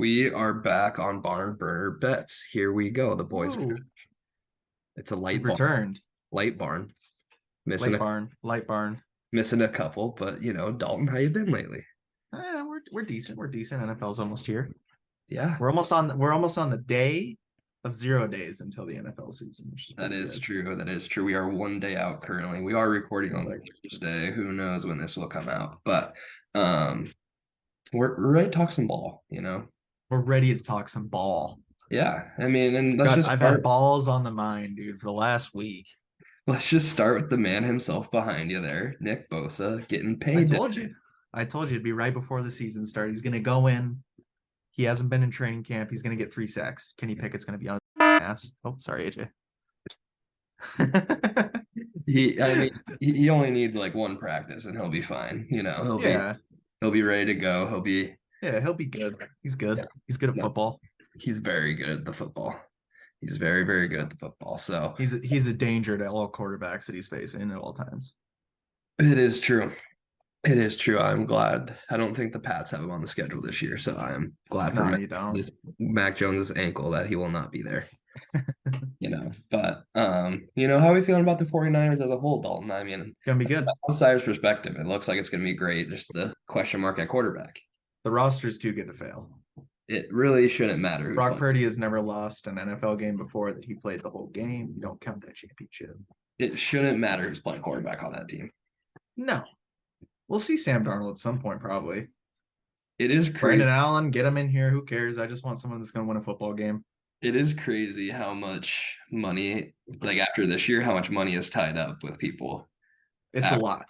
We are back on BarnBurner Bets. Here we go. The boys are. Woo. It's a We've light barn. returned. Light barn. Missing a Light barn. missing a couple, but Dalton, how you been lately? We're decent. We're decent. NFL's almost here. Yeah, We're almost on the day of 0 days until the NFL season, which is that pretty is good. true. That is true. We are one day out currently. We are recording on Thursday. Who knows when this will come out? But um, we're ready to talk some ball. We're ready to talk some ball. Yeah, I mean, and let's God, just I've had start. balls on the mind, dude, for the last week. Let's just start with the man himself behind you there, Nick Bosa, getting I paid told today. you. I told you it'd be right before the season started. He's gonna go in. He hasn't been in training camp. He's gonna get 3 sacks. Kenny Pickett's gonna be on his ass. Oh, sorry, AJ. I mean, he only needs like one practice and he'll be fine. Yeah, He'll be ready to go. yeah, he'll be good. He's Yeah, good. He's good at no, football. he's very good at the football. He's very, very good at the football. So He's a danger to all quarterbacks that he's facing at all times. it is true. It is true. I'm glad. I don't think the Pats have him on the schedule this year. So I'm glad for No, you don't. Mac Jones's ankle that he will not be there. But how are we feeling about the 49ers as a whole, Dalton? I mean, Gonna be good. outsider's perspective, it looks like it's gonna be great. There's the question mark at quarterback. The roster's too good to fail. It really shouldn't matter who's Brock playing. Purdy has never lost an NFL game before that he played the whole game. You don't count that championship. It shouldn't matter who's playing quarterback on that team. No. We'll see Sam Darnold at some point, probably. It is crazy. Brandon Allen, get him in here. Who cares? I just want someone that's going to win a football game. It is crazy how much money, like after this year, how much money is tied up with people. It's a lot.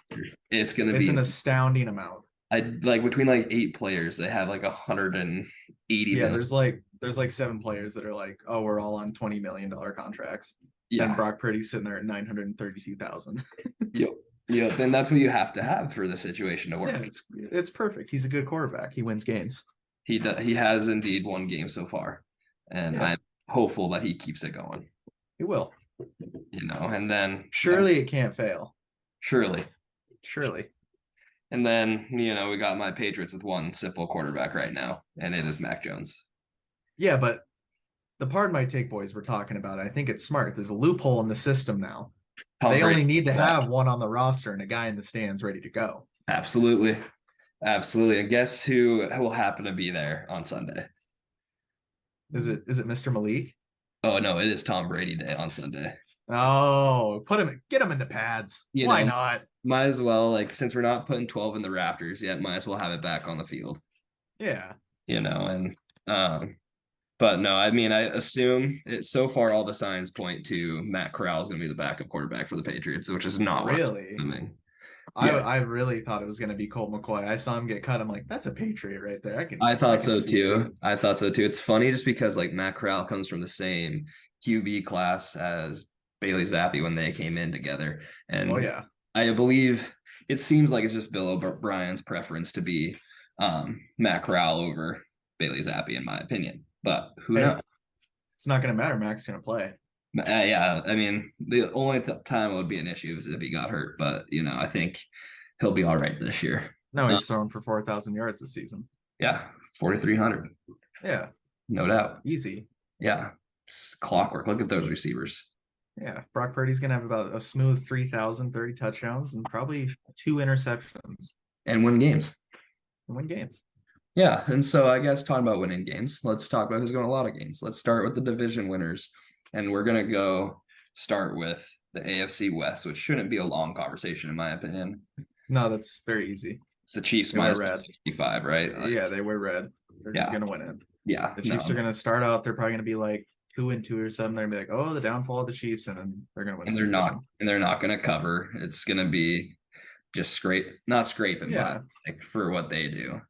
It's gonna It's be an astounding amount. I like between like 8 players, they have like 180 Yeah, million. there's 7 players that are like, oh, we're all on $20 million contracts. And Yeah. Brock Purdy's sitting there at 932,000. Yep. Yep. And that's what you have to have for the situation to work. Yeah, it's perfect. He's a good quarterback. He wins games. He has indeed won games so far. And Yeah. I'm hopeful that he keeps it going. He will. And then Surely it can't fail. surely. Surely. And then, we got my Patriots with one simple quarterback right now, and it is Mac Jones. Yeah, but the Pardon My Take boys were talking about it. I think it's smart. There's a loophole in the system now. They only need to have one on the roster and a guy in the stands ready to go. Absolutely. Absolutely. And guess who will happen to be there on Sunday? Is it Mr. Malik? Oh, no, it is Tom Brady Day on Sunday. Oh, get him into pads. Why not? Might as well, like, since we're not putting 12 in the rafters yet, might as well have it back on the field. Yeah. But no, I mean, I assume so far all the signs point to Matt Corral is going to be the backup quarterback for the Patriots, which is not really. Yeah. I really thought it was going to be Colt McCoy. I saw him get cut. I'm like, that's a Patriot right there. I thought so too. I thought so too. It's funny just because like Matt Corral comes from the same QB class as Bailey Zappi when they came in together. And oh yeah, I believe it seems like it's just Bill O'Brien's preference to be Matt Corral over Bailey Zappi, in my opinion. But who knows? It's not going to matter. Mac's going to play. Yeah, I mean, the only time it would be an issue is if he got hurt. But I think he'll be all right this year. No, he's thrown for 4,000 yards this season. Yeah, 4,300. Yeah, no doubt. Easy. Yeah, it's clockwork. Look at those receivers. Yeah, Brock Purdy's going to have about a smooth 3,030 touchdowns and probably 2 interceptions. And win games. Yeah, and so I guess talking about winning games, let's talk about who's going to a lot of games. Let's start with the division winners, and we're going to start with the AFC West, which shouldn't be a long conversation in my opinion. No, that's very easy. It's the Chiefs minus 65, right? Yeah, they wear red. They're going to win it. Yeah. The Chiefs are going to start out. They're probably going to be like 2-2 or something. They're going to be like, oh, the downfall of the Chiefs, and then they're going to win. And they're not going to cover. It's going to be just not scraping, but like for what they do.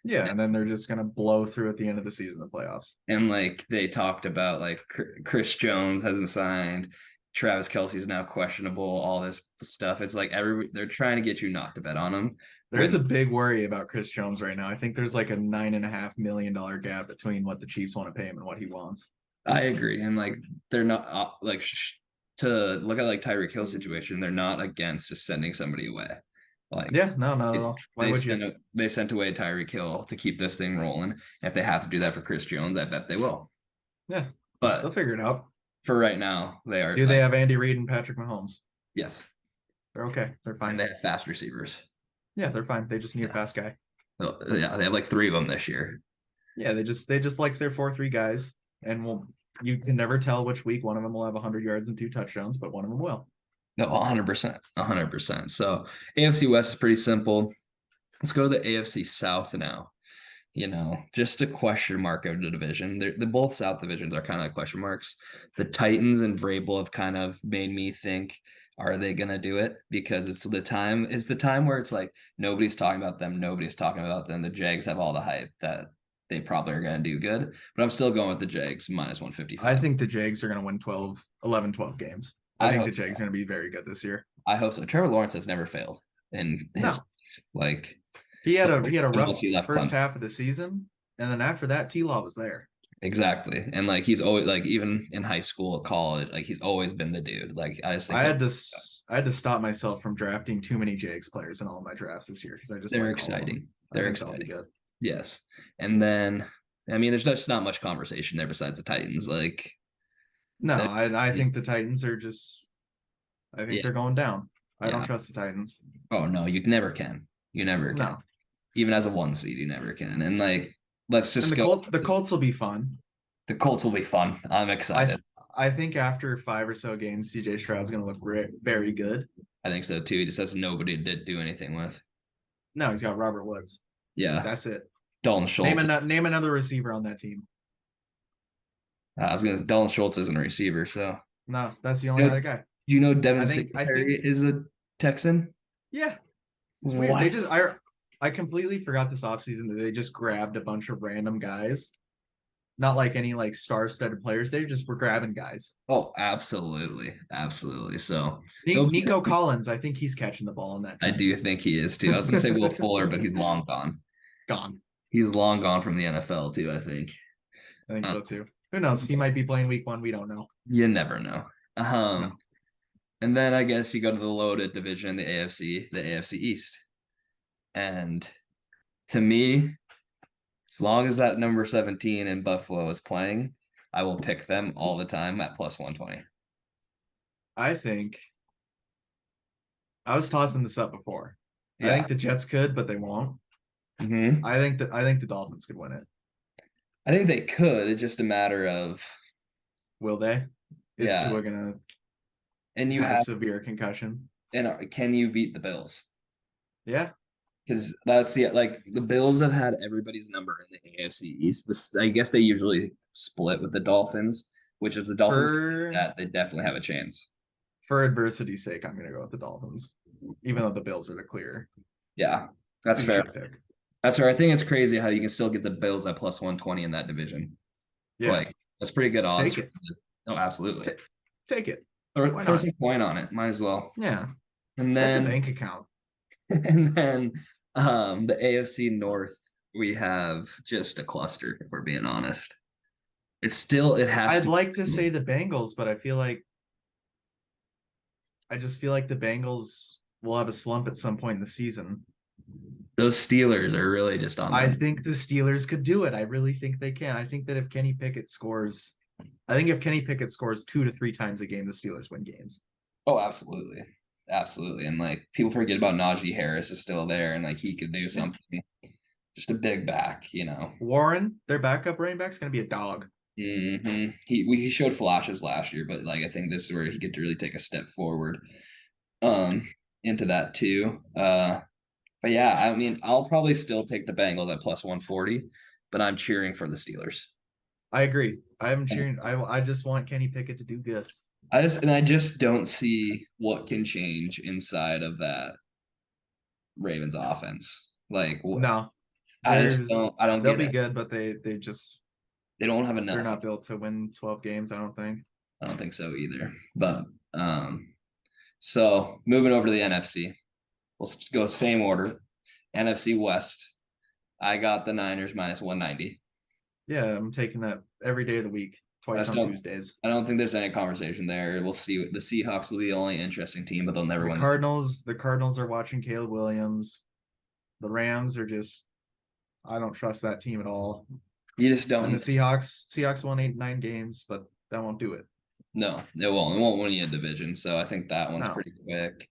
Yeah, and then they're just going to blow through at the end of the season, the playoffs. And like they talked about, like Chris Jones hasn't signed, Travis Kelce's now questionable, all this stuff. It's like they're trying to get you not to bet on them. There's a big worry about Chris Jones right now. I think there's like a $9.5 million gap between what the Chiefs want to pay him and what he wants. I agree, and like they're not to look at like Tyreek Hill situation. They're not against just sending somebody away. Like, Yeah, no, not at all. Why would you? they sent away Tyreek Hill to keep this thing rolling. And if they have to do that for Chris Jones, I bet they will. Yeah, they'll But figure it out. for right now, they are Do they like, have Andy Reid and Patrick Mahomes? yes, They're okay. They're and fine. they have fast receivers. Yeah, they're fine. They just need a fast guy. So, yeah, they have like 3 of them this year. Yeah, they just like their 4-3 guys, and you can never tell which week one of them will have 100 yards and 2 touchdowns, but one of them will. No, 100%, 100%. So AFC West is pretty simple. Let's go to the AFC South now. Just a question mark of the division. The both South divisions are kind of question marks. The Titans and Vrabel have kind of made me think, are they gonna do it? Because it's the time where it's like nobody's talking about them, nobody's talking about them. The Jags have all the hype that they probably are gonna do good, but I'm still going with the Jags minus 155. I think the Jags are going to win 11, 12 games. I think the Jags are going to be very good this year. I hope so. Trevor Lawrence has never failed in his like. He had a rough first Clemson. Half of the season, and then after that, T-Law was there. Exactly, and like he's always like even in high school, college, like he's always been the dude. Like I just think I had to stop myself from drafting too many Jags players in all of my drafts this year because they're exciting. They're exciting. Good. Yes, and then I mean, there's just not much conversation there besides the Titans. Like, no, I think the Titans are just. I think they're going down. I don't trust the Titans. Oh no, you never can. You never can. No. Even as a 1 seed, you never can. And like, let's just go. The Colts will be fun. The Colts will be fun. I'm excited. I think after 5 or so games, CJ Stroud's going to look very good. I think so too. He just has nobody to do anything with. No, he's got Robert Woods. Yeah, that's it. Dalton Schultz. Name another receiver on that team. I was gonna. Dalton Schultz isn't a receiver, so no, that's the only other guy. You know, Devin Singletary is a Texan. Yeah, it's weird. I completely forgot this offseason that they just grabbed a bunch of random guys. Not like any like star-studded players. They just were grabbing guys. Oh, absolutely. Absolutely. So Nico Collins, I think he's catching the ball in that team. I do think he is too. I was gonna say Will Fuller, but he's long gone. He's long gone from the NFL too, I think. I think so too. Who knows? He might be playing week 1. We don't know. You never know. No. And then I guess you go to the loaded division, the AFC East. And to me, as long as that number 17 in Buffalo is playing, I will pick them all the time at plus 120. I think I was tossing this up before. Yeah. I think the Jets could, but they won't. Mm-hmm. I think the Dolphins could win it. I think they could. It's just a matter of will they? Is Tua gonna have a severe concussion? And can you beat the Bills? Yeah. Because that's the Bills have had everybody's number in the AFC East, but I guess they usually split with the Dolphins, which is the Dolphins that they definitely have a chance. For adversity's sake, I'm going to go with the Dolphins, even though the Bills are the clear. Yeah, that's fair. That's fair. I think it's crazy how you can still get the Bills at plus 120 in that division. Yeah, that's pretty good odds. Take it. Oh, absolutely. Take it. Throw a coin on it. Might as well. Yeah. And then the bank account. And then the AFC North, we have just a cluster, if we're being honest. I'd like to say the Bengals, but I just feel like the Bengals will have a slump at some point in the season. Those Steelers are really just on. I think the Steelers could do it. I really think they can. I think that if Kenny Pickett scores 2 to 3 times a game, the Steelers win games. Oh, absolutely. Absolutely. And like people forget about Najee Harris is still there and like he could do something. Just a big back, Warren, their backup running back, is going to be a dog. Mm-hmm. He showed flashes last year, but like I think this is where he could really take a step forward into that too. But yeah, I mean, I'll probably still take the Bengals at plus 140, but I'm cheering for the Steelers. I agree. I'm cheering. I just want Kenny Pickett to do good. I just don't see what can change inside of that Ravens offense. Like, no, I don't. They'll be good, but they don't have enough. They're not built to win 12 games. I don't think so either. But so moving over to the NFC, we'll go same order. NFC West, I got the Niners minus 190. Yeah, I'm taking that every day of the week. twice on Tuesdays. I don't think there's any conversation there. We'll see. The Seahawks will be the only interesting team, but they'll never win. The Cardinals are watching Caleb Williams. The Rams are just, I don't trust that team at all. You just don't. And the Seahawks won 8-9 games, but that won't do it. No, it won't. It won't win you a division. So I think that one's pretty quick.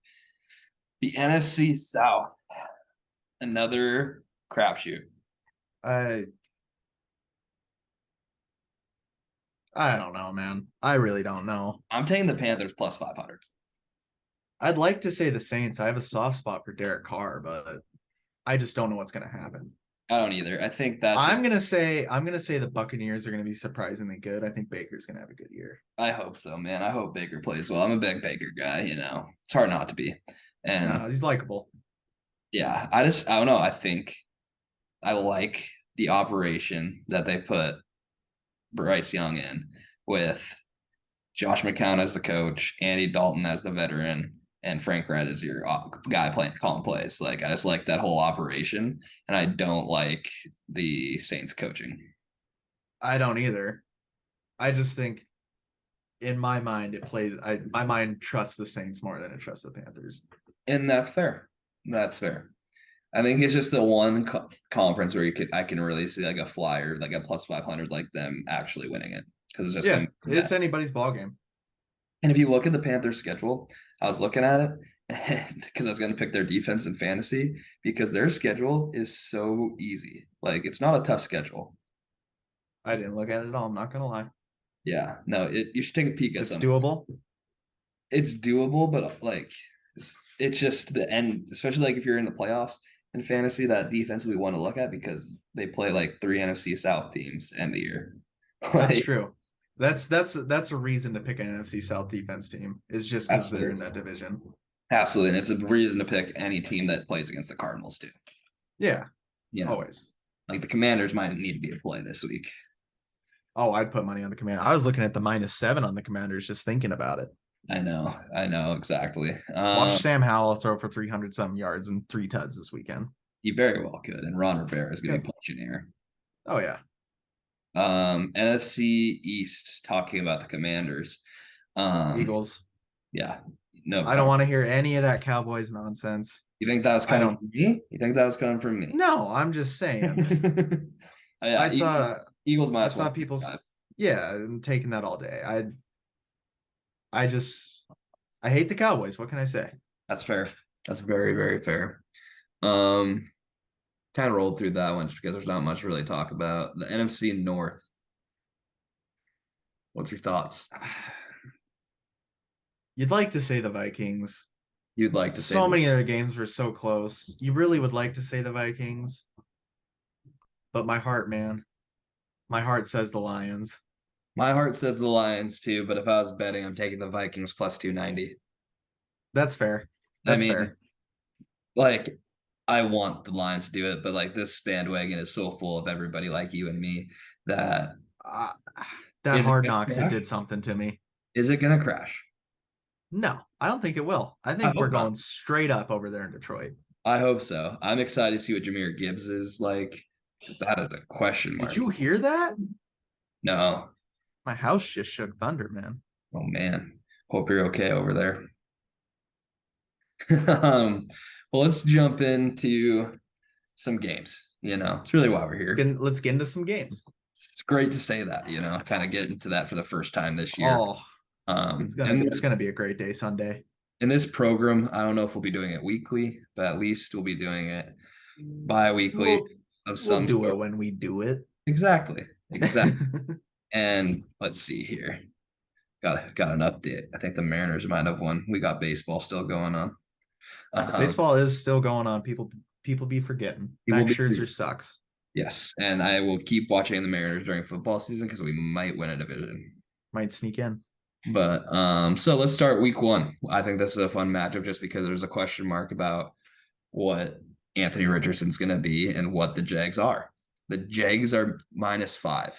The NFC South, another crapshoot. I don't know, man. I really don't know. I'm taking the Panthers plus 500. I'd like to say the Saints. I have a soft spot for Derek Carr, but I just don't know what's going to happen. I don't either. I think I'm gonna say the Buccaneers are gonna be surprisingly good. I think Baker's gonna have a good year. I hope so, man. I hope Baker plays well. I'm a big Baker guy. It's hard not to be. And he's likable. Yeah, I don't know. I think I like the operation that they put Bryce Young in with Josh McCown as the coach, Andy Dalton as the veteran, and Frank Reich is your guy calling plays. Like, I just like that whole operation, and I don't like the Saints coaching. I don't either. I just think, in my mind, my mind trusts the Saints more than it trusts the Panthers. And that's fair. That's fair. I think it's just the one conference where I can really see like a flyer, like a plus 500, like them actually winning it, because it's just it's anybody's ball game. And if you look at the Panthers schedule, I was looking at it because I was going to pick their defense in fantasy, because their schedule is so easy. Like, it's not a tough schedule. I didn't look at it at all. I'm not going to lie. Yeah, no, you should take a peek at something. It's doable. It's doable, but like, it's just the end, especially like if you're in the playoffs in fantasy, that defense we want to look at, because they play like 3 NFC South teams end the year. That's true. That's a reason to pick an NFC South defense team, is just because they're in that division. Absolutely, and it's a reason to pick any team that plays against the Cardinals too. Yeah, always. Like, the Commanders might need to be a play this week. Oh, I'd put money on the Commanders. I was looking at the -7 on the Commanders just thinking about it. I know, exactly. Watch Sam Howell throw for 300-some yards and 3 tuds this weekend. He very well could, and Ron Rivera is going to be punching air. Oh yeah. NFC East, talking about the Commanders. Eagles. Yeah. No. I don't want to hear any of that Cowboys nonsense. You think that was coming from me? You think that was coming from me? No, I'm just saying. I saw Eagles minus. I saw people. Yeah, I'm taking that all day. I hate the Cowboys. What can I say? That's fair. That's very, very fair. Kind of rolled through that one just because there's not much to really talk about. The NFC North. What's your thoughts? You'd like to say the Vikings. You'd like to say so many other games were so close. You really would like to say the Vikings. But my heart, man. My heart says the Lions. My heart says the Lions too, but if I was betting, I'm taking the Vikings plus 290. That's fair. That's fair. Like, I want the Lions to do it, but like, this bandwagon is so full of everybody like you and me that that Hard Knocks, it did something to me. Is it gonna crash? No, I don't think it will. I think we're going straight up over there in Detroit. I hope so. I'm excited to see what Jahmyr Gibbs is like, because that is a question mark. Did you hear that? No. My house just shook thunder, man. Oh man. Hope you're okay over there. Well, let's jump into some games. It's really why we're here. Let's get into some games. It's great to say that, kind of get into that for the first time this year. It's gonna be a great day Sunday. In this program, I don't know if we'll be doing it weekly, but at least we'll be doing it bi-weekly of some sort. We'll do it when we do it. Exactly. And let's see here. Got an update. I think the Mariners might have won. We got baseball still going on. Baseball is still going on. People be forgetting. Max Scherzer sucks. Yes, and I will keep watching the Mariners during football season because we might win a division. Might sneak in. But so let's start week 1. I think this is a fun matchup just because there's a question mark about what Anthony Richardson's going to be and what the Jags are. The Jags are -5.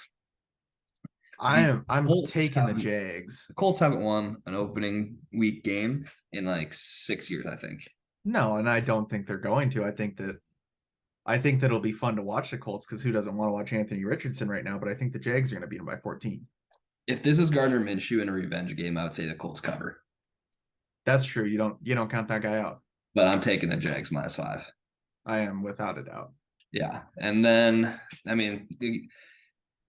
I'm taking the Jags. The Colts haven't won an opening week game in like 6 years, I think. No, and I don't think they're going to. I think that it'll be fun to watch the Colts, because who doesn't want to watch Anthony Richardson right now? But I think the Jags are going to beat them by 14. If this was Gardner Minshew in a revenge game, I would say the Colts cover. That's true. You don't count that guy out. But I'm taking the Jags -5. I am without a doubt. Yeah. And then, I mean,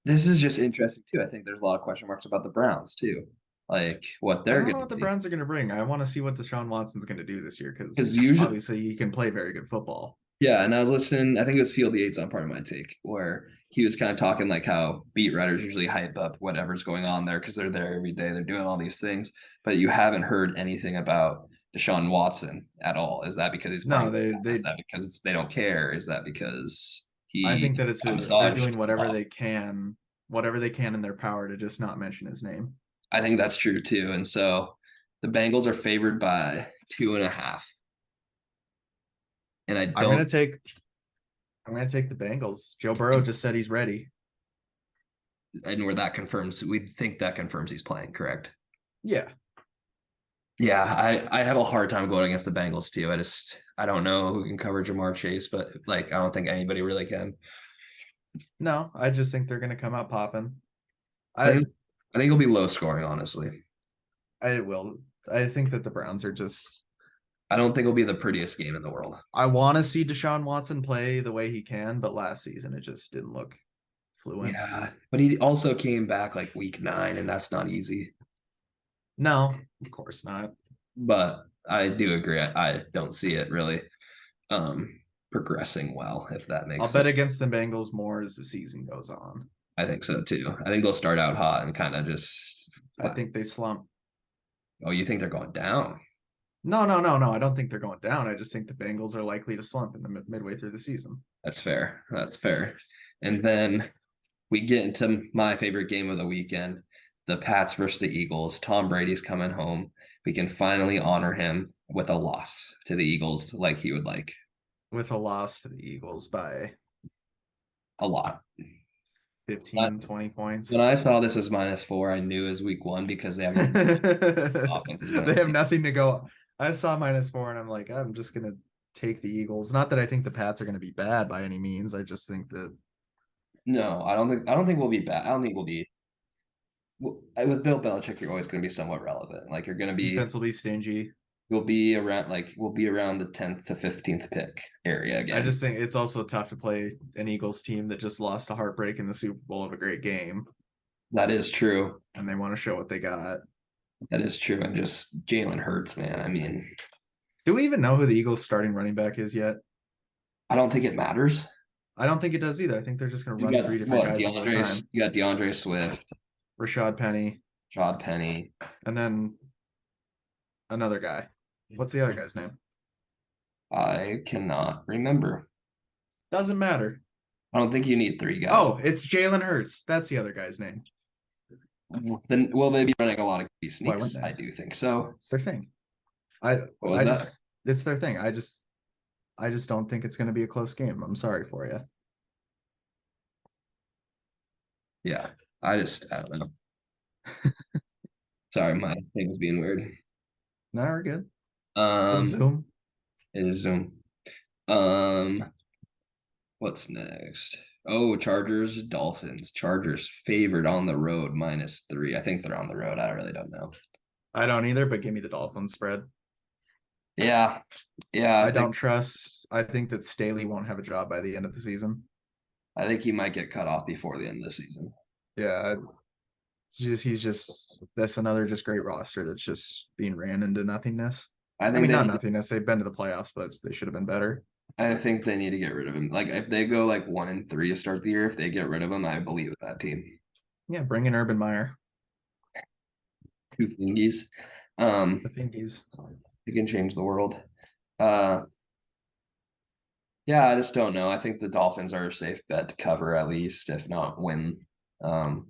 this is just interesting too. I think there's a lot of question marks about the Browns too, like what I they're don't know going to what the be. Browns are going to bring. I want to see what Deshaun Watson's going to do this year Because because usually, obviously he can play very good football. yeah. And I was listening, I think it was Field the Eights on Part of My Take, where he was kind of talking like how beat writers usually hype up whatever's going on there because they're there every day. They're doing all these things, but you haven't heard anything about Deshaun Watson at all. Is that because he's No, playing? they Is that because they don't care? Is that because I he think that got they're massaged? doing whatever they can in their power to just not mention his name. I think that's true too. And so the Bengals are favored by 2.5. And I I'm don't, gonna take I'm gonna take the Bengals. Joe Burrow just said he's ready. and where that confirms, we think that confirms he's playing, correct? Yeah. Yeah, I have a hard time going against the Bengals too. I don't know who can cover Jamar Chase, but like I don't think anybody really can. No, I just think they're gonna come out popping. I I think I think it'll be low scoring, honestly. I will. I think that the Browns are just I don't think it'll be the prettiest game in the world. I want to see Deshaun Watson play the way he can, but last season it just didn't look fluent. Yeah, but he also came back like week 9, and that's not easy. No, of course not. But I do agree. I don't see it really progressing well, if that I'll makes bet sense. against the Bengals more as the season goes on. I think so too. I think they'll start out hot and kind of just. I think they slump. Oh, you think they're going down? No, no, no, no. I don't think they're going down. I just think the Bengals are likely to slump in the midway through the season. That's fair. That's fair. And then we get into my favorite game of the weekend, the Pats versus the Eagles. Tom Brady's coming home. We can finally honor him with a loss to the Eagles like he would like. With a loss to the Eagles by A lot. 15, 20 points. When I saw this was -4, I knew it was week 1 because they have no offense is going They to have be. nothing to go. I saw -4 and I'm like, I'm just gonna take the Eagles. Not that I think the Pats are gonna be bad by any means. I just think that No, I don't think we'll be bad. I don't think we'll be with Bill Belichick, you're always going to be somewhat relevant. Like you're going to be, defense will be stingy. we'll be around the 10th to 15th pick area I again. just think it's also tough to play an Eagles team that just lost a heartbreak in the Super Bowl of a great game, That is true. and they want to show what they got. That is true. And just Jalen Hurts, man. I mean, Do we even know who the Eagles starting running back is yet? I don't think it matters. I don't think it does either. I think they're just going to You run got three different what? guys at one time. You got DeAndre Swift, Rashad Penny, Rod Penny. and then another guy. What's the other guy's name? I cannot remember. Doesn't matter. I don't think you need 3 guys. Oh, it's Jalen Hurts. That's the other guy's name. Then will they be running a lot of Why sneaks? wouldn't they? I do think so. It's their thing. I What was I that? just it's their thing. I just don't think it's going to be a close game. I'm sorry for you. Yeah, I don't know. Sorry, my thing was being weird. No, we're good. Um, Zoom. it is Zoom. Um, what's next? Oh, Chargers, Dolphins. Chargers favored on the road -3. I think they're on the road. I really don't know. I don't either, but give me the Dolphins spread. Yeah, yeah. I don't trust. I think that Staley won't have a job by the end of the season. I think he might get cut off before the end of the season. Yeah, he's just that's another just great roster that's just being ran into nothingness. I I think mean, they not need, nothingness. They've been to the playoffs, but they should have been better. I think they need to get rid of him. Like if they go like 1-3 to start the year, if they get rid of him, I believe that team. Yeah, bring in Urban Meyer. 2 fingies. The Finkies. They can change the world. Uh, yeah, I just don't know. I think the Dolphins are a safe bet to cover at least, if not win. The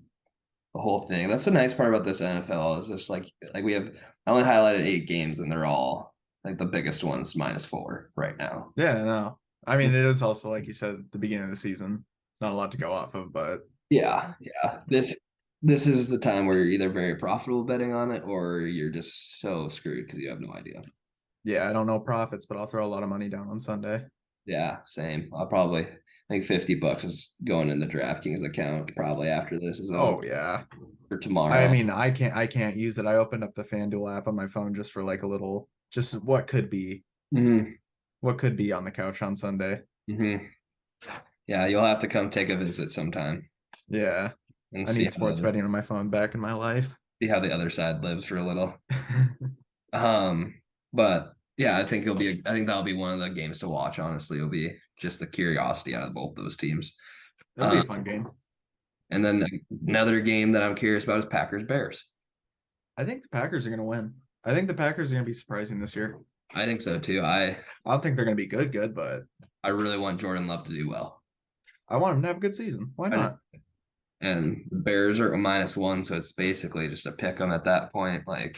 whole thing. That's the nice part about this NFL is just like we have. I only highlighted 8 games, and they're all like the biggest ones -4 right now. Yeah, no. I mean, it is also like you said at the beginning of the season, not a lot to go off of, but Yeah, yeah. This is the time where you're either very profitable betting on it, or you're just so screwed because you have no idea. yeah, I don't know profits, but I'll throw a lot of money down on Sunday. Yeah, same. I'll probably I think $50 is going in the DraftKings account probably after this is over Oh yeah. or I tomorrow. mean, I can't use it. I opened up the FanDuel app on my phone just for like a little, just Hmm. what could be on the couch on Sunday. Hmm. Yeah, you'll have to come take a visit sometime Yeah. and I need sports betting on my phone back in my life. see how the other side lives for a little. Um, but yeah, I think that'll be one of the games to watch, honestly. It'll be just the curiosity out of both those teams. It'll be Um, a fun game. and then another game that I'm curious about is Packers Bears. I think the Packers are going to win. I think the Packers are going to be surprising this year. I think so too. I don't think they're going to be good, but I really want Jordan Love to do well. I want them to have a good season. Why I, not? and the Bears are a -1, so it's basically just a pick 'em at that point. Like,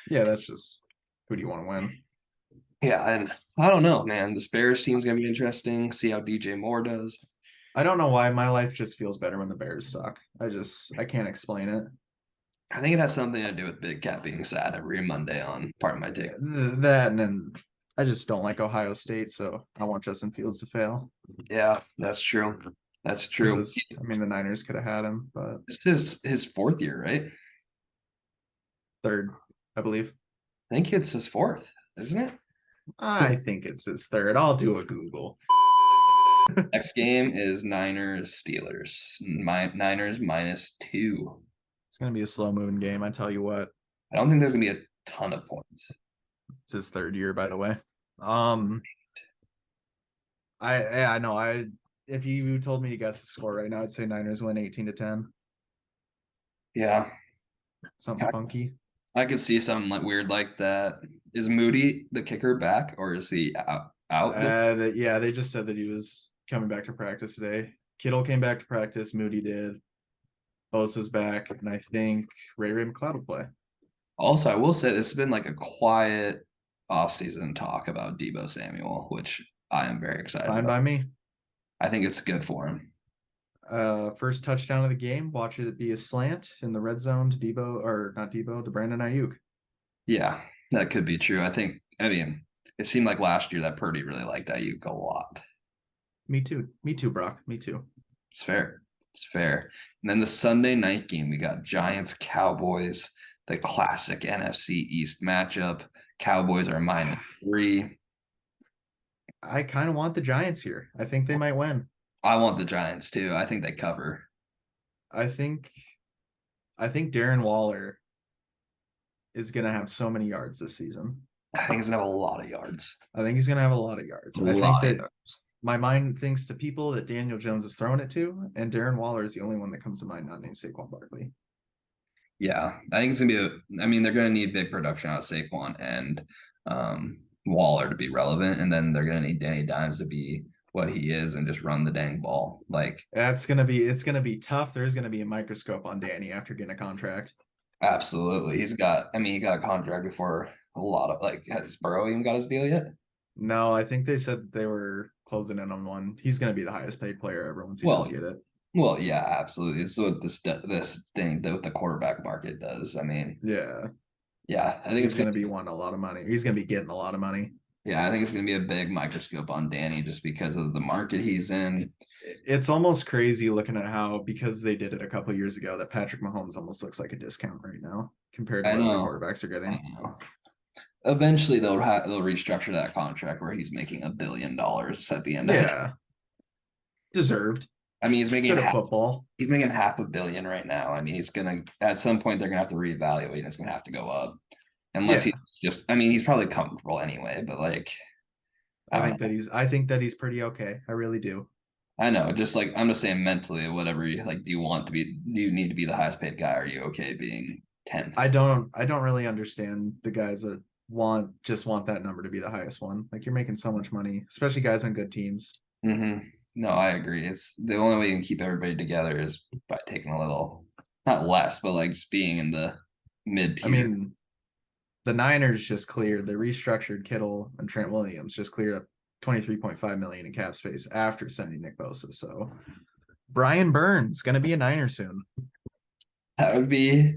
Yeah, that's just who do you want to win? yeah, and I don't know, man. The Bears team's gonna be interesting. See how DJ Moore does. I don't know why my life just feels better when the Bears suck. I can't explain it. I think it has something to do with Big Cat being sad every Monday on part of my take. That and then I just don't like Ohio State, so I want Justin Fields to fail. Yeah, that's true. That's It true. was, I mean, the Niners could have had him, but This is his fourth year, right? third, I believe. I think it's his fourth, isn't it? I think it's his third. I'll do a Google. Next game is Niners Steelers. Niners -2. It's gonna be a slow moving game. I tell you what. I don't think there's gonna be a ton of points. It's his third year, by the way. Um, I know. If you told me to guess the score right now, I'd say Niners win 18-10. Yeah, Something funky. I could see something like weird like that. Is Moody the kicker back or is he out? Yeah, they just said that he was coming back to practice today. Kittle came back to practice. Moody did. Bosa's back, and I think Ray McLeod will play. Also, I will say this has been like a quiet offseason talk about Debo Samuel, which I am very excited Fine about. by me. I think it's good for him. First touchdown of the game. Watch it be a slant in the red zone to Debo, or not Debo, to Brandon Ayuk. Yeah, that could be true. I mean, it seemed like last year that Purdy really liked Ayuk a lot. Me too. Me too, Brock. Me too. It's fair. It's fair. And then the Sunday night game, we got Giants Cowboys, the classic NFC East matchup. Cowboys are -3. I kind of want the Giants here. I think they might win. I want the Giants too. I think they cover. I think Darren Waller is gonna have so many yards this season. I think he's gonna have a lot of yards. I think he's gonna have a lot of yards. A I think lot of that yards. my mind thinks to people that Daniel Jones is throwing it to, and Darren Waller is the only one that comes to mind, not named Saquon Barkley. Yeah, I think it's gonna be. I mean, they're gonna need big production out of Saquon and Waller to be relevant, and then they're gonna need Danny Dimes to be what he is and just run the dang ball. Like It's gonna be tough. There's gonna be a microscope on Danny after getting a contract. absolutely, he's got. I mean, he got a contract before a lot of like. Has Burrow even got his deal yet? No, I think they said they were closing in on one. He's gonna be the highest paid player ever once he does get it. Well, yeah, absolutely. It's what this thing with the quarterback market does. I mean, Yeah, yeah, I think he's gonna be wanting a lot of money. He's gonna be getting a lot of money. yeah, I think it's gonna be a big microscope on Danny just because of the market he's in. It's almost crazy looking at how, because they did it a couple years ago, that Patrick Mahomes almost looks like a discount right now compared to I what other know. quarterbacks are getting. Eventually, they'll restructure that contract where he's making $1 billion at the end of it. Yeah, deserved. I mean, Good at football. He's making $500 million right now. I mean, he's gonna at some point they're gonna have to reevaluate and it's gonna have to go up. Unless Yeah. he's just I mean, he's probably comfortable anyway, but like I think that he's pretty okay. I really do. I know, just like I'm just saying mentally, whatever you like, do you need to be the highest paid guy? Are you okay being 10th? I don't really understand the guys that want that number to be the highest one. Like, you're making so much money, especially guys on good teams. Mm-hmm. No, I agree. It's the only way you can keep everybody together is by taking a little, not less, but like just being in the mid tier. I mean, the Niners just cleared, they restructured Kittle and Trent Williams, just cleared up 23.5 million in cap space after sending Nick Bosa. So Brian Burns gonna be a Niner soon. That would be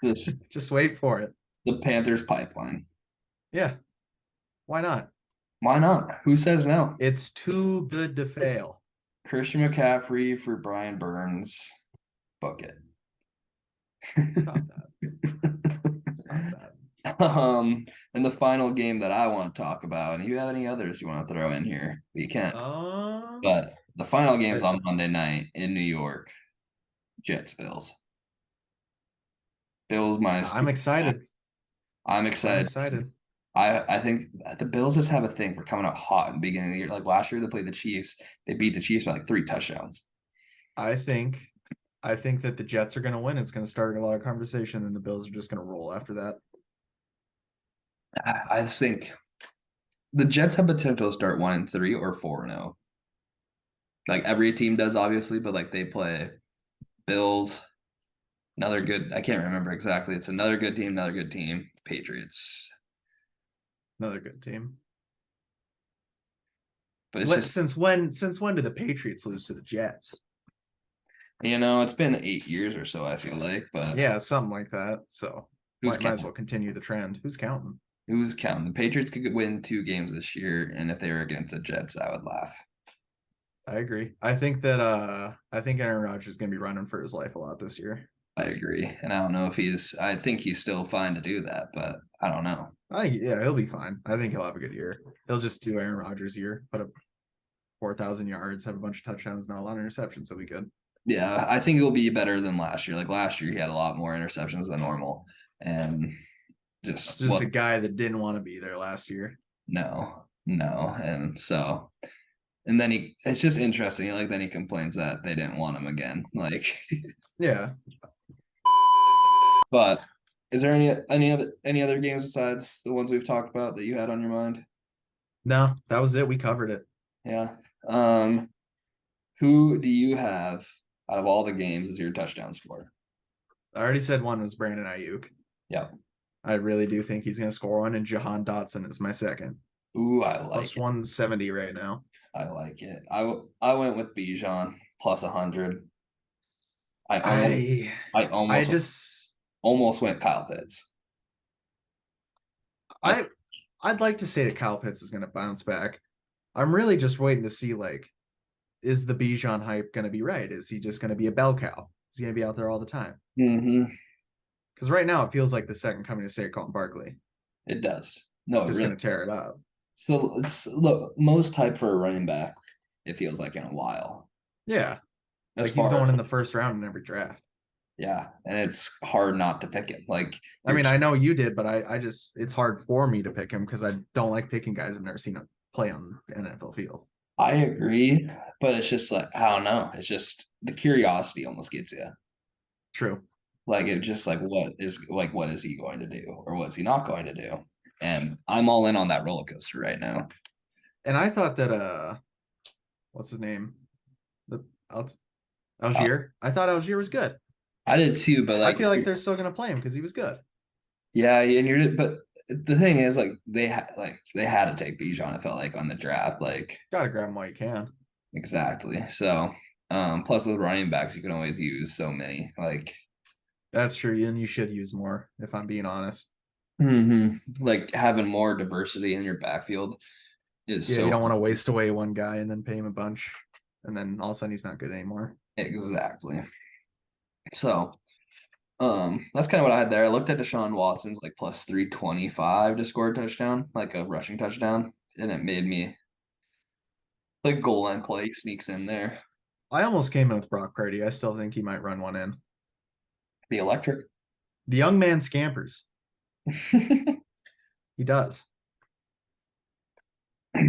this Just wait for it. the Panthers pipeline. Yeah. Why not? Why not? Who says no? It's too good to fail. Christian McCaffrey for Brian Burns. Book it. It's not that. It's not that. And the final game that I want to talk about, and you have any others you want to throw in here? You can. Um, But the final game's I, on Monday night in New York. Jets Bills. Bills minus I'm 2.5. excited. I'm I'm excited. excited. I think the Bills just have a thing for coming out hot in the beginning of the year. Like last year, they played the Chiefs. They beat the Chiefs by like 3 touchdowns. I think I think that the Jets are going to win. It's going to start a lot of conversation, and the Bills are just going to roll after that. I just think the Jets have potential to start 1-3 or 4-0. Like every team does, obviously, but like they play Bills, another good. I can't remember exactly. It's another good team, another good team. Patriots, Another good team. but it's just Since when? Since when did the Patriots lose to the Jets? it's been 8 years or so. I feel like, but Yeah, something like that. So who's might as counting? well continue the trend. Who's counting? Who's counting? The Patriots could win 2 games this year, and if they were against the Jets, I would laugh. I agree. I think Aaron Rodgers is going to be running for his life a lot this year. I agree, and I don't know if he's. I think he's still fine to do that, but I don't know. Yeah, he'll be fine. I think he'll have a good year. He'll just do Aaron Rodgers' year, put up 4,000 yards, have a bunch of touchdowns, not a lot of interceptions. He'll be good. Yeah, I think it'll be better than last year. Like last year, he had a lot more interceptions than normal, and It's just just a what? guy that didn't want to be there last year. No, and so, and then it's just interesting. Like then he complains that they didn't want him again. Like, Yeah. but is there any other games besides the ones we've talked about that you had on your mind? No, that was it. We covered it. Yeah. Um, who do you have out of all the games as your touchdown scorer? I already said one was Brandon Ayuk. Yep. I really do think he's going to score one, and Jahan Dotson is my second. Ooh, I Plus like it. 170 right now. I like it. I went with Bijan plus 100. I almost I I I almost just almost went Kyle Pitts. I I I'd like to say that Kyle Pitts is going to bounce back. I'm really just waiting to see, like, is the Bijan hype going to be right? Is he just going to be a bell cow? Is he going to be out there all the time? mm-hmm. Because right now it feels like the second coming of Saquon Barkley, It does. No, it just really. going to tear it up. So it's the most hype for a running back. It feels like in a while. Yeah, As like he's far going in the first round in every draft. yeah, and it's hard not to pick him. Like I you're mean, I know you did, but I just it's hard for me to pick him because I don't like picking guys I've never seen him play on the NFL field. I agree, but it's just like I don't know. It's just the curiosity almost gets you. True. Like it just what is he going to do or what's he not going to do? And I'm all in on that roller coaster right now. And I thought that what's his name? The Uh, Algier. I thought Algier was good. I did too, but I like feel like they're still gonna play him because he was good. yeah, and but the thing is like they had to take Bijan. I felt like on the draft, like Gotta grab him while you can. exactly. So plus with running backs, you can always use so many. Like That's true, and you should use more, if I'm being honest. like having more diversity in your backfield is Yeah, you so don't want to waste away one guy and then pay him a bunch, and then all of a sudden he's not good anymore. exactly. So that's kind of what I had there. I looked at Deshaun Watson's like plus 325 to score a touchdown, like a rushing touchdown, and it made me like goal line play sneaks in there. I almost came in with Brock Purdy. I still think he might run one in. The electric. The young man scampers. He does. Tell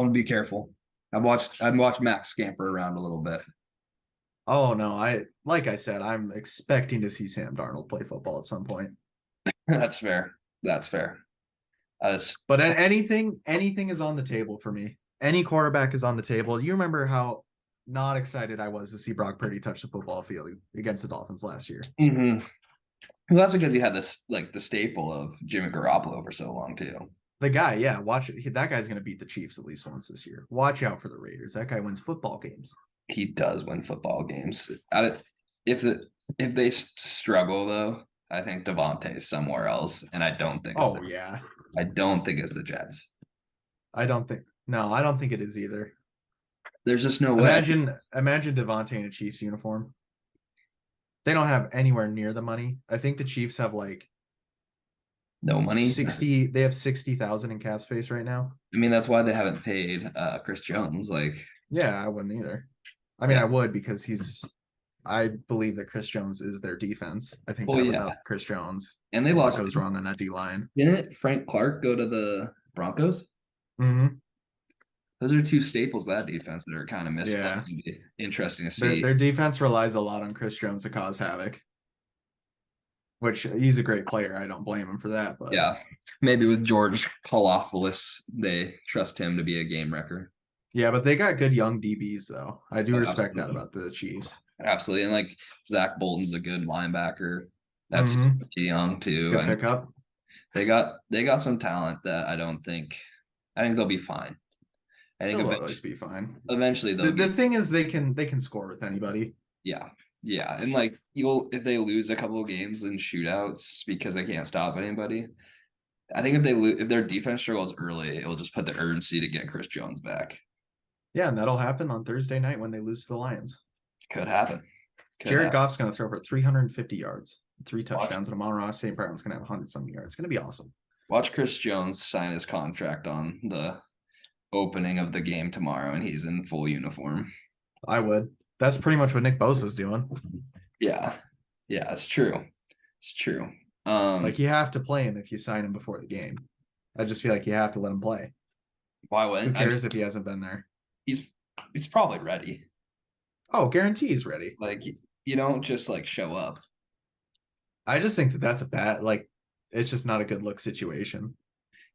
him to be careful. I'd watch Max scamper around a little bit. Oh no, like I said, I'm expecting to see Sam Darnold play football at some point. That's fair. That's fair. I just But anything is on the table for me. Any quarterback is on the table. You remember how not excited I was to see Brock Purdy touch the football field against the Dolphins last year. Well, that's because you had this like the staple of Jimmy Garoppolo for so long too. The guy, yeah, watch it. That guy's going to beat the Chiefs at least once this year. Watch out for the Raiders. That guy wins football games. He does win football games. If they struggle though, I think Devontae is somewhere else, and I don't think it's Oh yeah, the Jets. I don't think. No, I don't think it is either. There's just no way. Imagine Devontae in a Chiefs uniform. They don't have anywhere near the money. I think the Chiefs have like No money. 60. They have 60,000 in cap space right now. I mean, that's why they haven't paid Chris Jones. Like, Yeah, I wouldn't either. I mean, yeah. I would because I believe that Chris Jones is their defense. I think Well, that yeah. without Chris Jones, And they a lot lost. goes wrong on that D line. Didn't Frank Clark go to the Broncos? Mm-hmm. Those are two staples of that defense that are kind of missing. Yeah. Interesting to Their see. their defense relies a lot on Chris Jones to cause havoc, which he's a great player. I don't blame him for that. But Yeah. Maybe with George Kalafoulis, they trust him to be a game wrecker. yeah, but they got good young DBs though. I do Oh, respect that absolutely. about the Chiefs. Absolutely. And like Zach Bolton's a good linebacker. That's Mm-hmm. young too. Good And pickup. they got some talent that I think they'll be fine. I think They'll always be fine. eventually they'll The thing is they can score with anybody. yeah. Yeah. And like if they lose a couple of games in shootouts because they can't stop anybody, I think if their defense struggles early, it'll just put the urgency to get Chris Jones back. Yeah, and that'll happen on Thursday night when they lose to the Lions. Could happen. Jared Goff's going to throw for 350 yards, 3 Watch. touchdowns, and Amon-Ra St. Brown's going to have 100-something yards. It's going to be awesome. Watch Chris Jones sign his contract on the opening of the game tomorrow, and he's in full uniform. I would. That's pretty much what Nick Bosa's doing. Yeah. Yeah, it's true. It's true. Like you have to play him if you sign him before the game. I just feel like you have to let him play. Why Who wouldn't cares if he hasn't been there? he's probably ready. Oh, guarantee he's ready. Like you don't just like show up. I just think that that's a bad, like, it's just not a good look situation.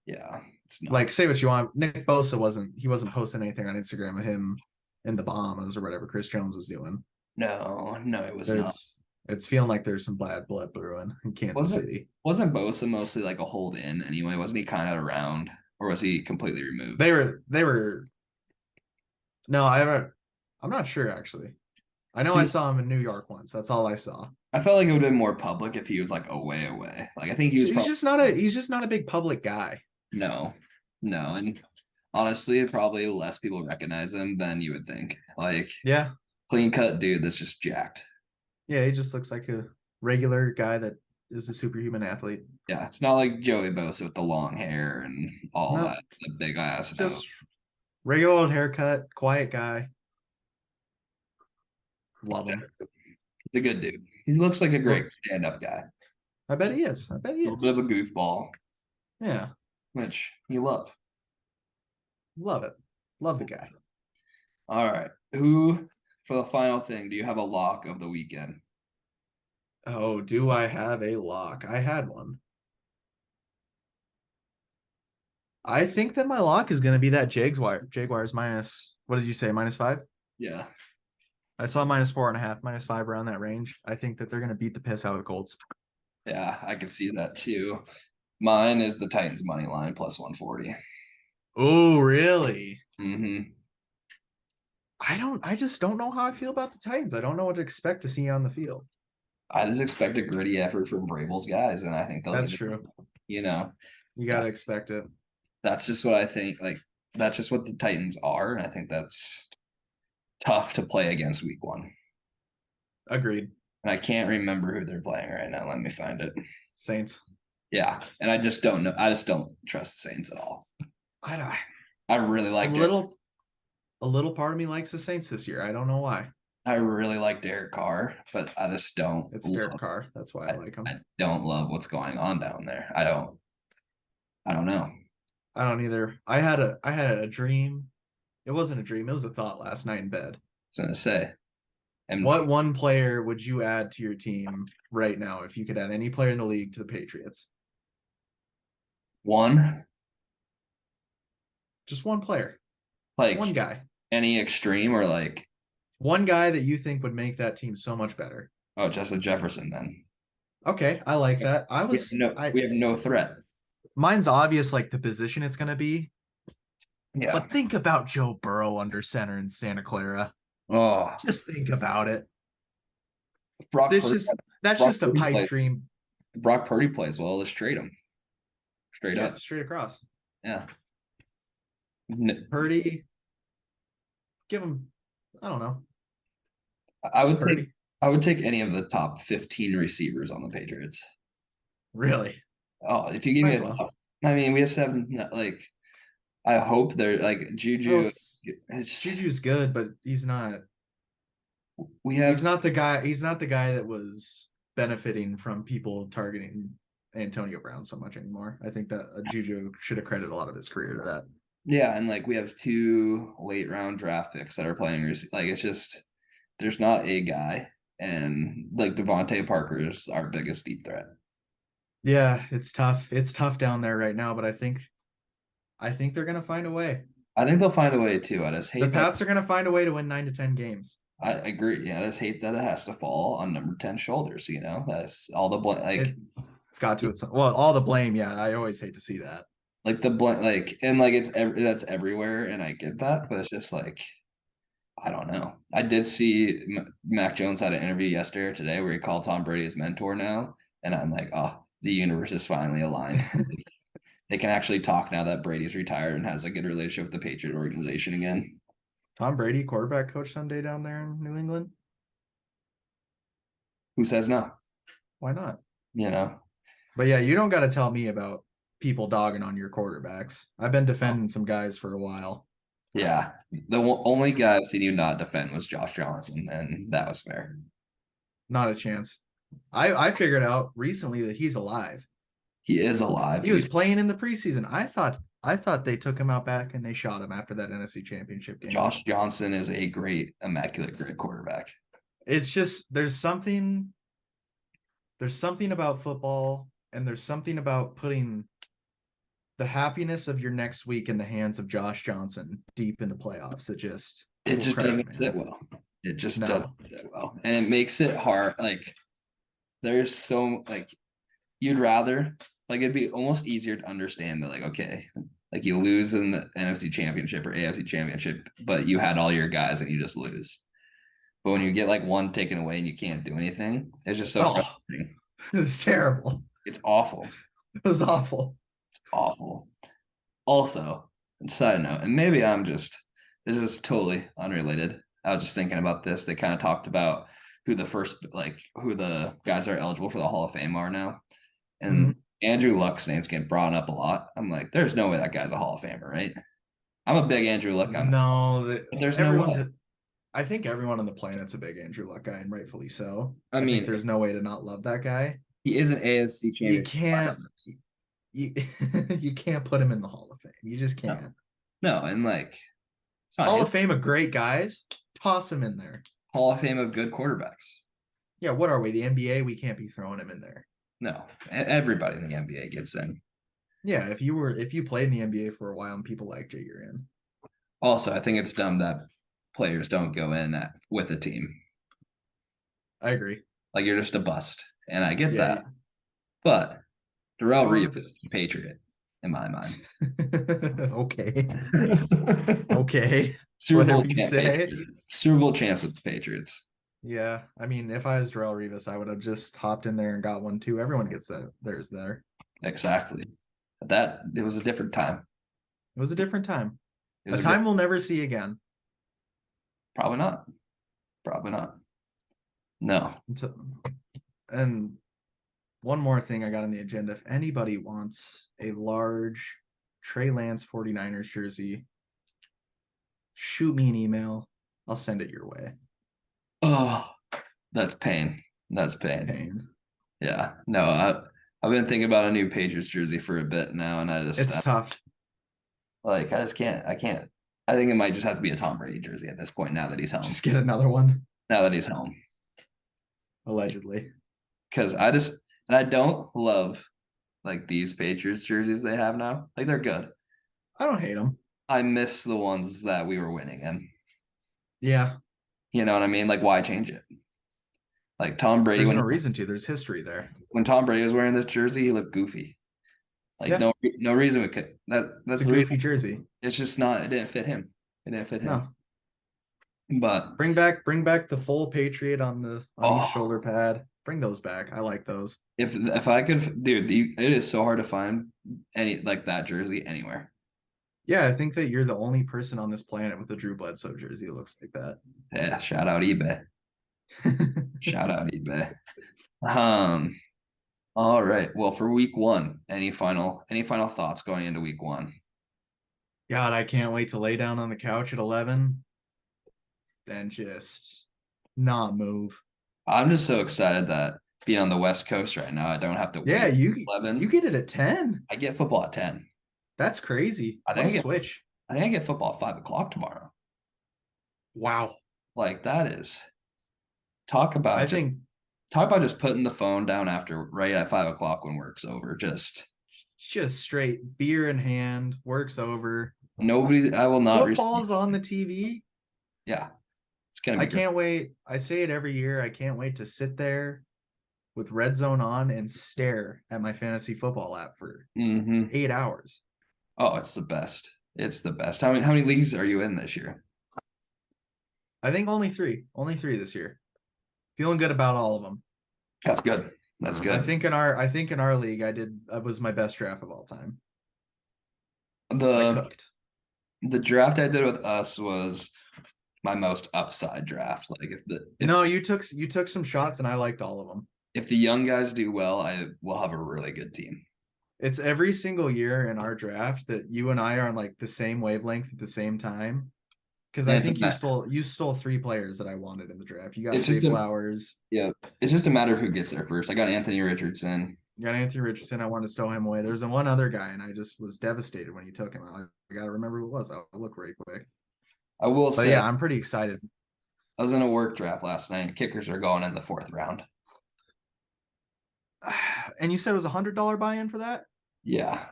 Yeah, it's not. Like, say what you want. Nick Bosa wasn't posting anything on Instagram of him in the Bahamas or whatever Chris Jones was doing. No, it was not. It's feeling like there's some bad blood brewing in Kansas City. Wasn't Bosa mostly like a hold in anyway? Wasn't he kind of around, or was he completely removed? They were. No, I'm not sure actually. I know I saw him in New York once. That's all I saw. I felt like it would have been more public if he was like away. Like I think he was. He's just not a big public guy. No, and honestly, probably less people recognize him than you would think. Like, yeah, clean cut dude that's just jacked. Yeah, he just looks like a regular guy that is a superhuman athlete. Yeah, it's not like Joey Bosa with the long hair and all No, that, the big ass. just regular old haircut, quiet guy. Love him. He's a good dude. He looks like a great stand-up guy. I bet he is. A little bit of a goofball. Yeah. Which you love. Love it. Love the guy. All right. Who, for the final thing, do you have a lock of the weekend? Oh, do I have a lock? I had one. I think that my lock is going to be that Jaguars minus, what did you say, -5? Yeah. I saw -4.5, -5 around that range. I think that they're going to beat the piss out of the Colts. Yeah, I can see that too. Mine is the Titans money line +140. Oh, really? Mm-hmm. I just don't know how I feel about the Titans. I don't know what to expect to see on the field. I just expect a gritty effort from Vrabel's guys, and I think that's true. You know, you got to expect it. That's just what I think. Like, that's just what the Titans are, and I think that's tough to play against week 1. Agreed. And I can't remember who they're playing right now. Let me find it. Saints. Yeah, and I just don't know. I just don't trust the Saints at all. I really like a little part of me likes the Saints this year. I don't know why. I really like Derek Carr, but I just don't. It's Derek Carr. That's why I like him. I don't love what's going on down there. I don't know. I don't either. I had a dream. It wasn't a dream. It was a thought last night in bed. I was gonna say. And what one player would you add to your team right now if you could add any player in the league to the Patriots? One. Just one player. Like one guy. Any extreme or like one guy that you think would make that team so much better. Oh, Justin Jefferson then. Okay, I like that. We have no threat. Mine's obvious, like the position it's gonna be. Yeah. But think about Joe Burrow under center in Santa Clara. Oh, just think about it. That's just a pipe dream. Brock Purdy plays well. Let's trade him. Straight up. Straight across. Yeah. Purdy, give him, I don't know. I Just would take Purdy. I would take any of the top 15 receivers on the Patriots. Really? Oh, if you give Might me as a well. top, I mean, we have seven. Like, I hope they're like Well, Juju. it's It's Juju's good, but we have he's not the guy that was benefiting from people targeting Antonio Brown so much anymore. I think that Juju should have credited a lot of his career to that. yeah, and like we have two late round draft picks that are playing. Like it's just there's not a guy, and like Devontae Parker is our biggest deep threat. Yeah, it's tough. It's tough down there right now, but I think they're gonna find a way. I think they'll find a way too. I just The hate that. Pats are gonna find a way to win 9 to 10 games. I agree. Yeah, I just hate that it has to fall on number 10 shoulders. That's all the like. It it's got to well, all the blame. Yeah, I always hate to see that. Like the blank, like and like that's everywhere, and I get that, but it's just like I don't know. I did see Mac Jones had an interview yesterday or today where he called Tom Brady his mentor now, and I'm like, oh, the universe is finally aligned. They can actually talk now that Brady's retired and has a good relationship with the Patriot organization again. Tom Brady, quarterback coach someday down there in New England. Who says no? Why not? You know, But yeah, you don't got to tell me about people dogging on your quarterbacks. I've been defending some guys for a while. yeah. The only guy I've seen you not defend was Josh Johnson, and that was fair. Not a chance. I figured out recently that he's alive. He is alive. He was playing in the preseason. I thought they took him out back and they shot him after that NFC Championship game. Josh Johnson is a great, immaculate, great quarterback. It's just there's something about football, and there's something about putting the happiness of your next week in the hands of Josh Johnson deep in the playoffs that just It just credit, doesn't sit well. It just No. doesn't sit well, and it makes it hard. Like there's so like you'd rather like it'd be almost easier to understand that like okay, like you lose in the NFC Championship or AFC Championship, but you had all your guys and you just lose. But when you get like one taken away and you can't do anything, it's just so frustrating. It was terrible. It's awful. It was awful. It's awful. Also, side note, and maybe this is totally unrelated. I was just thinking about this. They kind of talked about who the guys that are eligible for the Hall of Fame are now. And Andrew Luck's name's getting brought up a lot. I'm like, there's no way that guy's a Hall of Famer, right? I'm a big Andrew Luck guy. No, but there's no way. I think everyone on the planet's a big Andrew Luck guy, and rightfully so. I mean, think there's no way to not love that guy. he is an AFC champion. You can't you can't put him in the Hall of Fame. You just can't. No, and like Hall of Fame of great guys, toss him in there. Hall of Fame of good quarterbacks. Yeah, what are we? The NBA? We can't be throwing him in there. No, everybody in the NBA gets in. Yeah, if you played in the NBA for a while and people liked you, you're in. Also, I think it's dumb that players don't go in with a team. I agree. Like you're just a bust, and I get that. But Darrell Reeves is a Patriot in my mind. Okay. Okay. Super Bowl Whatever you say. Super Bowl chance with the Patriots. Yeah, I mean, if I was Darrell Reeves, I would have just hopped in there and got one too. Everyone gets that. Theirs there. Exactly. It was a different time. It was a different time. A time we'll never see again. Probably not. Probably not. No. And one more thing I got on the agenda. If anybody wants a large Trey Lance 49ers jersey, shoot me an email. I'll send it your way. Oh, that's pain. That's pain. Yeah. No, I've been thinking about a new Patriots jersey for a bit now, and it's tough. Like I can't. I think it might just have to be a Tom Brady jersey at this point now that he's home. Just get another one. Now that he's home. Allegedly. Because I don't love like these Patriots jerseys they have now. Like they're good. I don't hate them. I miss the ones that we were winning in. Yeah. You know what I mean? Like why change it? Like Tom Brady. There's no reason to. There's history there. When Tom Brady was wearing this jersey, he looked goofy. Like no reason we could. That's a goofy jersey. It's just not. It didn't fit him. No. But bring back the full Patriot on each shoulder pad. Bring those back. I like those. If I could, dude, it is so hard to find any like that jersey anywhere. Yeah, I think that you're the only person on this planet with a Drew Bledsoe jersey that looks like that. Yeah, shout out eBay. Shout out eBay. Um, all right. Well, for week one, any final thoughts going into week one? God, I can't wait to lay down on the couch at 11, then just not move. I'm just so excited that being on the West Coast right now, I don't have to Yeah, wait you 11. get it at 10. I get football at 10. That's crazy. I What a think I get switch. I think I get football at 5 o'clock tomorrow. Wow. Like that is talk about I just think talk about just putting the phone down after right at 5 o'clock when work's over. Just just straight beer in hand, work's over. nobody. I will not receive. Football's on the TV. Yeah, it's gonna I be great. can't wait. I say it every year. I can't wait to sit there with Red Zone on and stare at my fantasy football app for Hmm. 8 hours. Oh, it's the best. It's the best. How many leagues are you in this year? I think only three. Only three this year. Feeling good about all of them. That's good. That's good. I think in our league I was my best draft of all time. I The cooked. the draft I did with us was my most upside draft. Like No, you took some shots and I liked all of them. if the young guys do well, I will have a really good team. It's every single year in our draft that you and I are on like the same wavelength at the same time. Because And I it's a think you stole three players that I wanted in the draft. You got it's Zay just a Flowers, yeah, it's just a matter of who gets there first. I got Anthony Richardson. you got Anthony Richardson. I wanted to stow him away. There's one other guy, and I just was devastated when you took him. I got to remember who it was. I'll look right quick. I will But say yeah, I'm pretty excited. I was in a work draft last night. Kickers are going in the fourth round. And you said it was $100 buy-in for that? Yeah,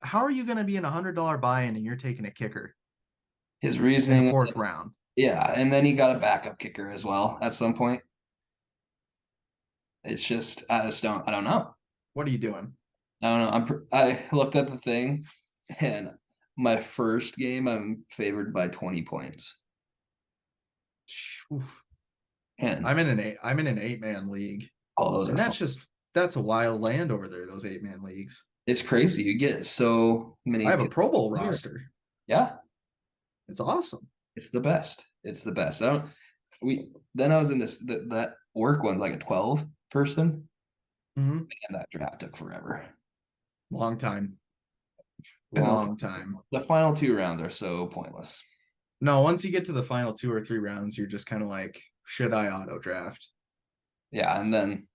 How are you going to be in $100 buy-in and you're taking a kicker his in the reasoning. fourth round? Yeah, and then he got a backup kicker as well at some point. It's just I don't know. What are you doing? I don't know. I looked at the thing, and my first game I'm favored by 20 points, Oof. and I'm in an 8-man league. all those are And fun. that's a wild land over there, those 8-man leagues. It's crazy. You get so I many have a people. Pro Bowl roster. Yeah, It's awesome. it's the best. It's the best. I don't. We then I was in that work one's like a 12 person, Mm-hmm. and that draft took forever. Long time. And Long time. the final two rounds are so pointless. No, once you get to the final 2 or 3 rounds, you're just kind of like, should I auto draft? Yeah, and then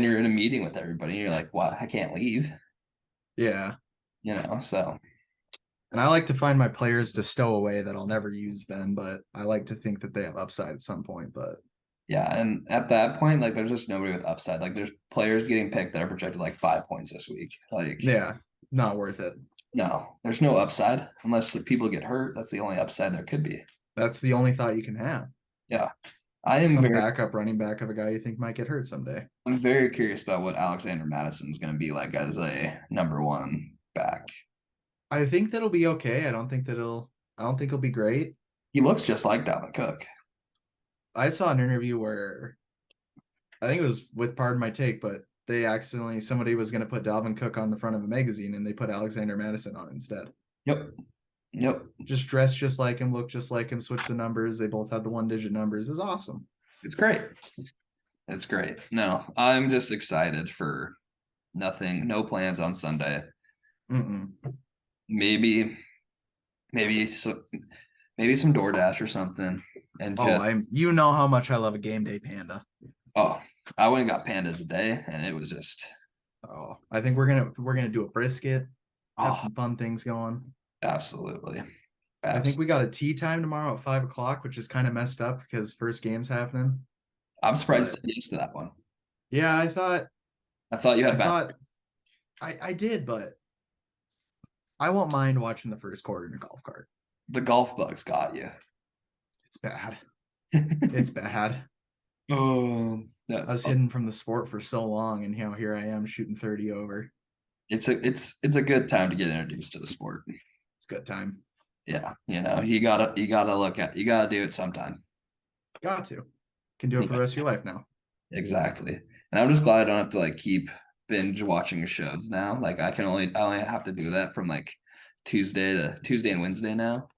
you're in a meeting with everybody. And you're like, what? I can't leave. Yeah. So And I like to find my players to stow away that I'll never use then, but I like to think that they have upside at some point. But yeah, and at that point, like there's just nobody with upside. Like there's players getting picked that are projected like 5 points this week. Like yeah, not worth it. no, there's no upside unless the people get hurt. That's the only upside there could be. That's the only thought you can have. Yeah. I am Some very backup running back of a guy you think might get hurt someday. I'm very curious about what Alexander Madison's gonna be like as a number one back. I think that'll be okay. I don't think it'll be great. He looks just like Dalvin Cook. I saw an interview where I think it was with Pardon My Take, but somebody was going to put Dalvin Cook on the front of a magazine and they put Alexander Madison on instead. Yep. Yep. Just dressed just like him, looked just like him, switched the numbers. They both had the 1-digit numbers. It's awesome. It's great. It's great. No, I'm just excited for nothing, no plans on Sunday. Mm-mm. Maybe, maybe maybe some DoorDash or something. And Oh, just you know how much I love a game day panda. oh, I went and got Panda today, and it was just Oh, I think we're gonna do a brisket, have oh, some fun things going. absolutely. I think we got a tea time tomorrow at 5 o'clock, which is kind of messed up because first game's happening. I'm surprised But you said yes to that one. yeah, I thought you I had back. thought I did, but I won't mind watching the first quarter in a golf cart. The golf bugs got you. It's bad. It's bad. Oh, I was hidden from the sport for so long, and here I am shooting 30 over. it's a good time to get introduced to the sport. It's good time. Yeah, you gotta do it sometime. Got to. Can do it for the rest of your life now. Exactly. And I'm just glad I don't have to like keep binge watching shows now. Like I only have to do that from like Tuesday and Wednesday now.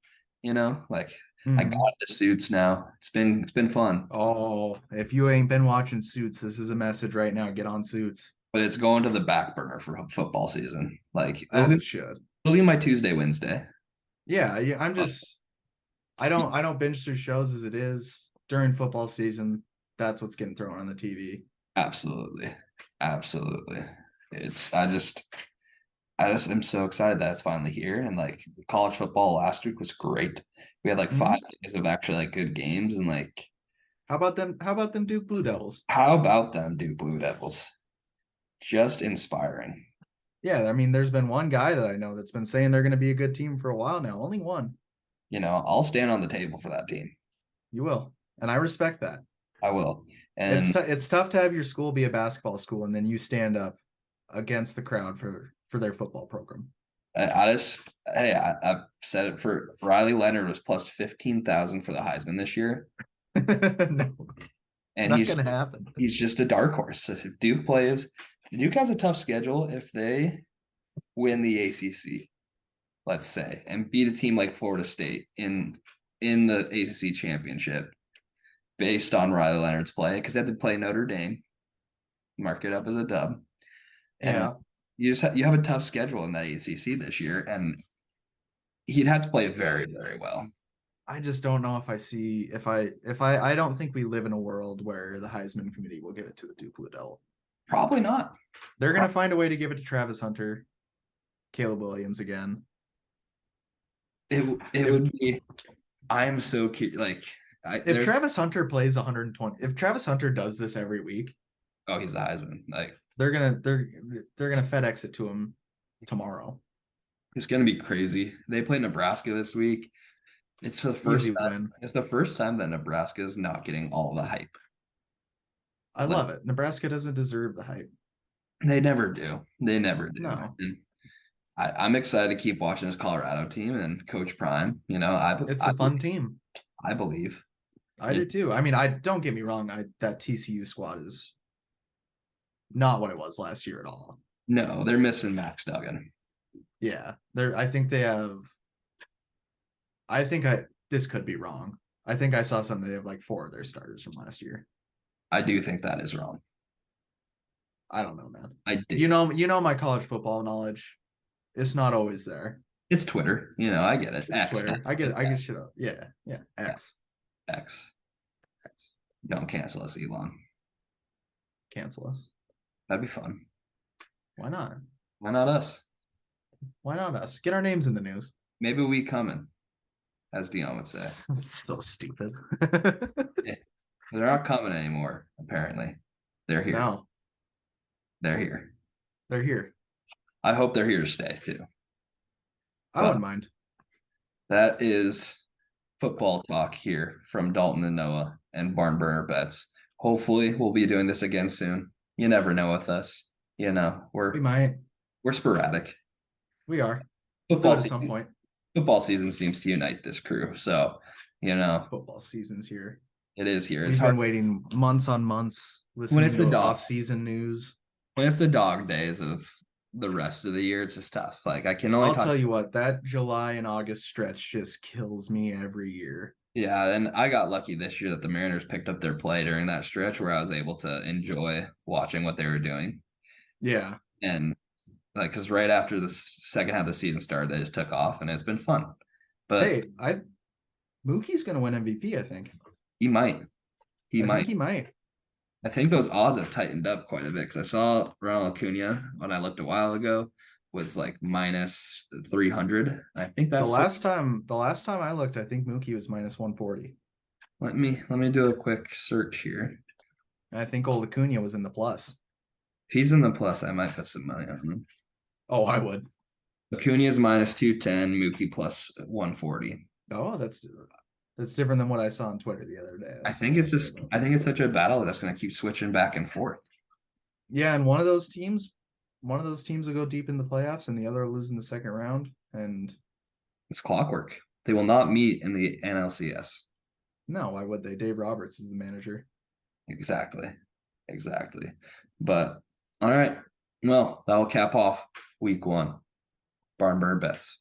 Like I got Mhm. into Suits now. It's been fun, Oh, if you ain't been watching Suits, this is a message right now. Get on Suits, but it's going to the back burner for football season. Like as it should. it'll be my Tuesday, Wednesday. Yeah, yeah. Uh, I don't binge through shows as it is during football season. That's what's getting thrown on the TV. Absolutely. Absolutely. It's I just am so excited that it's finally here. And like college football last week was great. We had like Mhm. 5 days of actually like good games. And like, How about them? How about them Duke Blue Devils? how about them, Duke Blue Devils? Just inspiring. Yeah, I mean, there's been one guy that I know that's been saying they're going to be a good team for a while now. Only one. I'll stand on the table for that team. You will, and I respect that. I will. And It's tough to have your school be a basketball school and then you stand up against the crowd for their football program. I just, hey, I've said it for Riley Leonard was plus 15,000 for the Heisman this year. No, And not gonna happen. he's just a dark horse. So if Duke has a tough schedule if they win the ACC, let's say, and beat a team like Florida State in the ACC championship based on Riley Leonard's play, because they have to play Notre Dame, mark it up as a dub, and Yeah, you have a tough schedule in that ACC this year, and he'd have to play very, very well. I just don't know if I see if I don't think we live in a world where the Heisman committee will give it to a Duke Blue Devil. Probably not. They're gonna find a way to give it to Travis Hunter, Caleb Williams again. It If would be. I'm so curious. Like, if Travis Hunter plays 120, if Travis Hunter does this every week, oh, he's the Heisman. Like, they're gonna they're gonna FedEx it to him tomorrow. it's gonna be crazy. They play Nebraska this week. It's for the first Easy time. win. It's the first time that Nebraska is not getting all the hype. I Like, love it. Nebraska doesn't deserve the hype. they never do. They never do. No, And I'm excited to keep watching this Colorado team and Coach Prime. it's a fun team. I believe. I do too. I mean, I don't get me wrong. That TCU squad is not what it was last year at all. No, they're missing Max Duggan. Yeah, they're. I think they have. I think this could be wrong. I think I saw something. They have like 4 of their starters from last year. I do think that is wrong. I don't know, man. I do. You know my college football knowledge. It's not always there. It's Twitter. I get it. It's Twitter. I get it. I get shit up. Yeah, yeah. X. X. X. Don't cancel us, Elon. Cancel us. That'd be fun. Why not? Why not us? Why not us? Get our names in the news. Maybe we coming, as Dion would say. So stupid. Yeah. They're not coming anymore, apparently. They're here. No, They're here. they're here. I hope they're here to stay too. I wouldn't mind. That is football talk here from Dalton and Noah and BarnBurner Bets. Hopefully we'll be doing this again soon. You never know with us. We We're might. sporadic. We are. We'll do Football it at season, some point. football season seems to unite this crew. So, Football season's here. it is here. It's We've hard been waiting months on months when listening it's the to dog off-season news. when it's the dog days of the rest of the year. It's just tough. Like I can only I'll talk. tell you what, that July and August stretch just kills me every year. Yeah, and I got lucky this year that the Mariners picked up their play during that stretch where I was able to enjoy watching what they were doing. Yeah. And like, because right after the second half of the season started, they just took off, and it's been fun. But Hey, Mookie's gonna win MVP, I think. he might. He I might. think he might. I think those odds have tightened up quite a bit because I saw Ronald Acuna when I looked a while ago was like minus 300. I think that's The last time I looked, I think Mookie was minus 140. let me do a quick search here. And I think old Acuna was in the plus. If he's in the plus, I might put some money on him. Oh, I would. Acuna's minus 210, Mookie plus 140. Oh, that's different than what I saw on Twitter the other day. I think it's such a battle that's going to keep switching back and forth. Yeah, and one of those teams will go deep in the playoffs, and the other will lose in the second round. And It's clockwork. They will not meet in the NLCS. no, why would they? Dave Roberts is the manager. Exactly. But all right. Well, that'll cap off week 1. BarnBurner Bets.